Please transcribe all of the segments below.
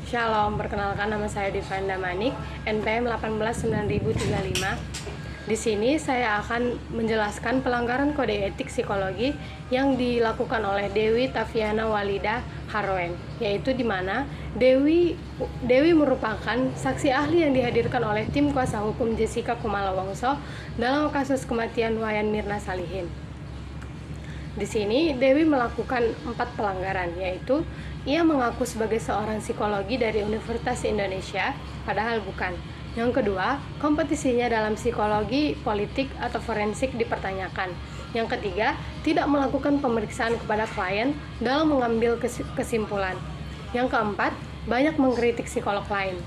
Shalom, perkenalkan nama saya Divanda Manik, NPM 189035. Di sini saya akan menjelaskan pelanggaran kode etik psikologi yang dilakukan oleh Dewi Tafiana Walida Harwen, yaitu di mana Dewi merupakan saksi ahli yang dihadirkan oleh tim kuasa hukum Jessica Kumala Wongso dalam kasus kematian Wayan Mirna Salihin. Di sini Dewi melakukan 4 pelanggaran, yaitu ia mengaku sebagai seorang psikologi dari Universitas Indonesia, padahal bukan. Yang kedua, kompetisinya dalam psikologi, politik, atau forensik dipertanyakan. Yang ketiga, tidak melakukan pemeriksaan kepada klien dalam mengambil kesimpulan. Yang keempat, banyak mengkritik psikolog lain.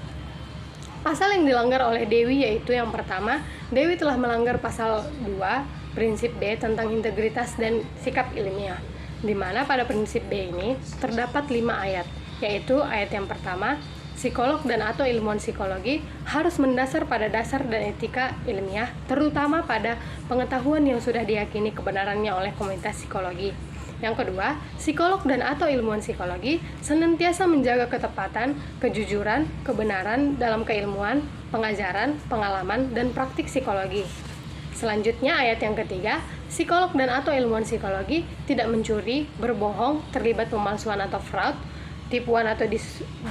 Pasal yang dilanggar oleh Dewi yaitu yang pertama, Dewi telah melanggar pasal 2 prinsip B tentang integritas dan sikap ilmiah, di mana pada prinsip B ini terdapat 5 ayat, yaitu ayat yang pertama, psikolog dan atau ilmuwan psikologi harus mendasar pada dasar dan etika ilmiah, terutama pada pengetahuan yang sudah diyakini kebenarannya oleh komunitas psikologi. Yang kedua, psikolog dan atau ilmuwan psikologi senantiasa menjaga ketepatan, kejujuran, kebenaran dalam keilmuan, pengajaran, pengalaman, dan praktik psikologi. Selanjutnya ayat yang ketiga, psikolog dan atau ilmuwan psikologi tidak mencuri, berbohong, terlibat pemalsuan atau fraud, tipuan atau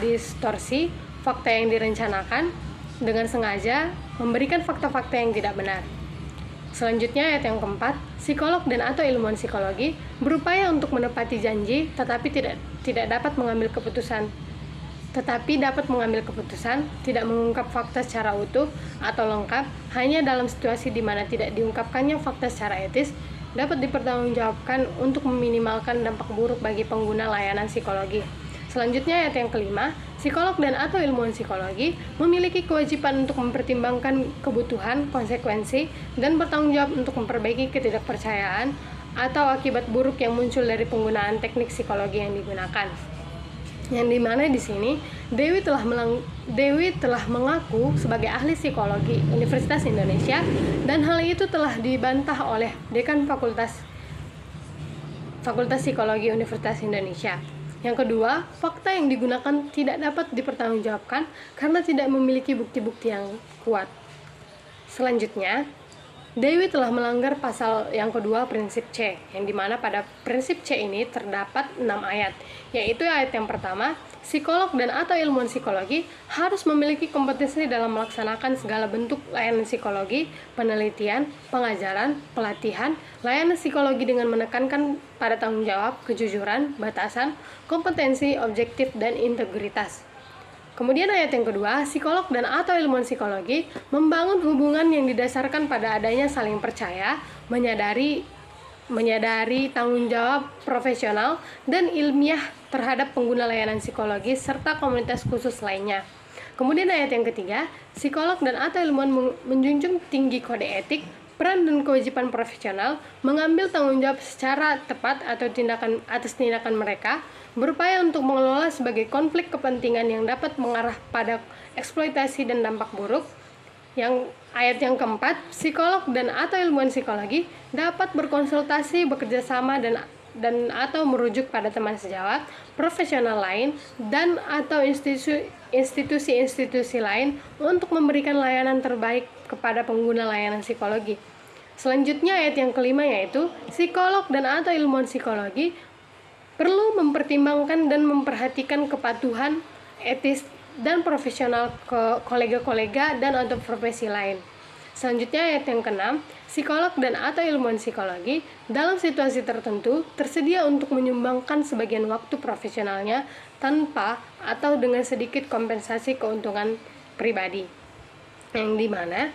distorsi, fakta yang direncanakan, dengan sengaja memberikan fakta-fakta yang tidak benar. Selanjutnya ayat yang keempat, psikolog dan atau ilmuwan psikologi berupaya untuk menepati janji tetapi dapat mengambil keputusan, tidak mengungkap fakta secara utuh atau lengkap, hanya dalam situasi di mana tidak diungkapkannya fakta secara etis, dapat dipertanggungjawabkan untuk meminimalkan dampak buruk bagi pengguna layanan psikologi. Selanjutnya ayat yang kelima, psikolog dan atau ilmuwan psikologi memiliki kewajiban untuk mempertimbangkan kebutuhan, konsekuensi, dan bertanggung jawab untuk memperbaiki ketidakpercayaan atau akibat buruk yang muncul dari penggunaan teknik psikologi yang digunakan. Yang dimana di sini Dewi telah mengaku sebagai ahli psikologi Universitas Indonesia, dan hal itu telah dibantah oleh Dekan Fakultas Psikologi Universitas Indonesia. Yang kedua, fakta yang digunakan tidak dapat dipertanggungjawabkan karena tidak memiliki bukti-bukti yang kuat. Selanjutnya, Dewi telah melanggar pasal yang kedua prinsip C, yang dimana pada prinsip C ini terdapat 6 ayat, yaitu ayat yang pertama, psikolog dan atau ilmuwan psikologi harus memiliki kompetensi dalam melaksanakan segala bentuk layanan psikologi, penelitian, pengajaran, pelatihan, layanan psikologi dengan menekankan pada tanggung jawab, kejujuran, batasan, kompetensi, objektif, dan integritas. Kemudian ayat yang kedua, psikolog dan atau ilmuwan psikologi membangun hubungan yang didasarkan pada adanya saling percaya, menyadari tanggung jawab profesional dan ilmiah terhadap pengguna layanan psikologi serta komunitas khusus lainnya. Kemudian ayat yang ketiga, psikolog dan atau ilmuwan menjunjung tinggi kode etik, peran dan kewajiban profesional, mengambil tanggung jawab secara tepat atas tindakan mereka, berupaya untuk mengelola sebagai konflik kepentingan yang dapat mengarah pada eksploitasi dan dampak buruk. Yang ayat yang keempat, psikolog dan atau ilmuwan psikologi dapat berkonsultasi, bekerja sama dan atau merujuk pada teman sejawat, profesional lain, dan atau institusi-institusi lain untuk memberikan layanan terbaik kepada pengguna layanan psikologi. Selanjutnya ayat yang kelima yaitu psikolog dan atau ilmuwan psikologi perlu mempertimbangkan dan memperhatikan kepatuhan, etis, dan profesional ke kolega-kolega dan atau profesi lain. Selanjutnya ayat yang keenam, psikolog dan atau ilmuwan psikologi dalam situasi tertentu tersedia untuk menyumbangkan sebagian waktu profesionalnya tanpa atau dengan sedikit kompensasi keuntungan pribadi. Yang dimana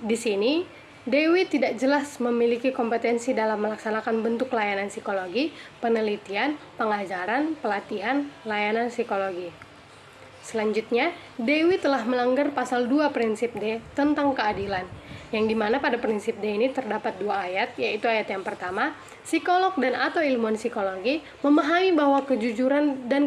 di sini Dewi tidak jelas memiliki kompetensi dalam melaksanakan bentuk layanan psikologi, penelitian, pengajaran, pelatihan, layanan psikologi. Selanjutnya, Dewi telah melanggar pasal 2 prinsip D tentang keadilan, yang dimana pada prinsip D ini terdapat 2 ayat, yaitu ayat yang pertama, psikolog dan atau ilmuwan psikologi memahami bahwa kejujuran dan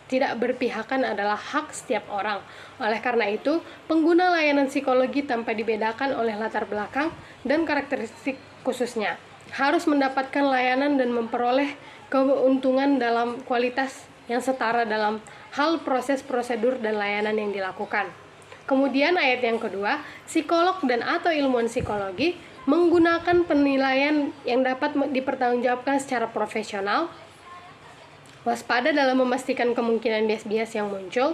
tidak berpihakan adalah hak setiap orang. Oleh karena itu, pengguna layanan psikologi tanpa dibedakan oleh latar belakang dan karakteristik khususnya harus mendapatkan layanan dan memperoleh keuntungan dalam kualitas yang setara dalam hal proses, prosedur, dan layanan yang dilakukan. Kemudian ayat yang kedua, psikolog dan atau ilmuwan psikologi menggunakan penilaian yang dapat dipertanggungjawabkan secara profesional, waspada dalam memastikan kemungkinan bias-bias yang muncul,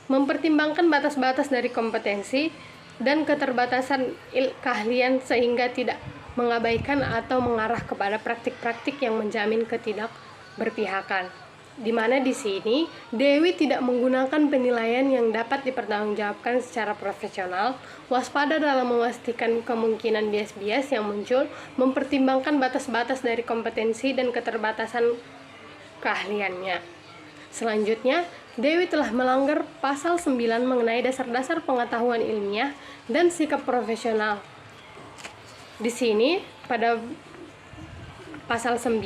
mempertimbangkan batas-batas dari kompetensi dan keterbatasan keahlian sehingga tidak mengabaikan atau mengarah kepada praktik-praktik yang menjamin ketidakberpihakan. Di mana di sini Dewi tidak menggunakan penilaian yang dapat dipertanggungjawabkan secara profesional, waspada dalam memastikan kemungkinan bias-bias yang muncul, mempertimbangkan batas-batas dari kompetensi dan keterbatasan keahliannya. Selanjutnya, Dewi telah melanggar pasal 9 mengenai dasar-dasar pengetahuan ilmiah dan sikap profesional. Di sini pada pasal 9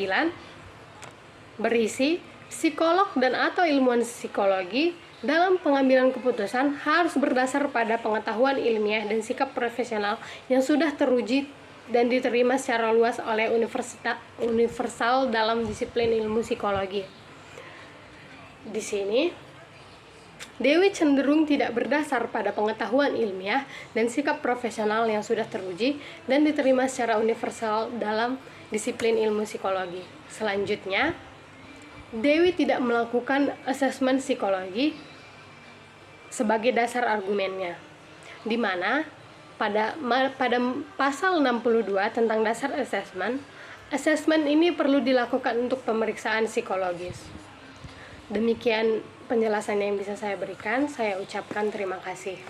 berisi psikolog dan atau ilmuwan psikologi dalam pengambilan keputusan harus berdasar pada pengetahuan ilmiah dan sikap profesional yang sudah teruji dan diterima secara luas oleh universal dalam disiplin ilmu psikologi. Di sini Dewi cenderung tidak berdasar pada pengetahuan ilmiah dan sikap profesional yang sudah teruji dan diterima secara universal dalam disiplin ilmu psikologi. Selanjutnya, Dewi tidak melakukan asesmen psikologi sebagai dasar argumennya, di mana pada pasal 62 tentang dasar asesmen ini perlu dilakukan untuk pemeriksaan psikologis. Demikian penjelasan yang bisa saya berikan. Saya ucapkan terima kasih.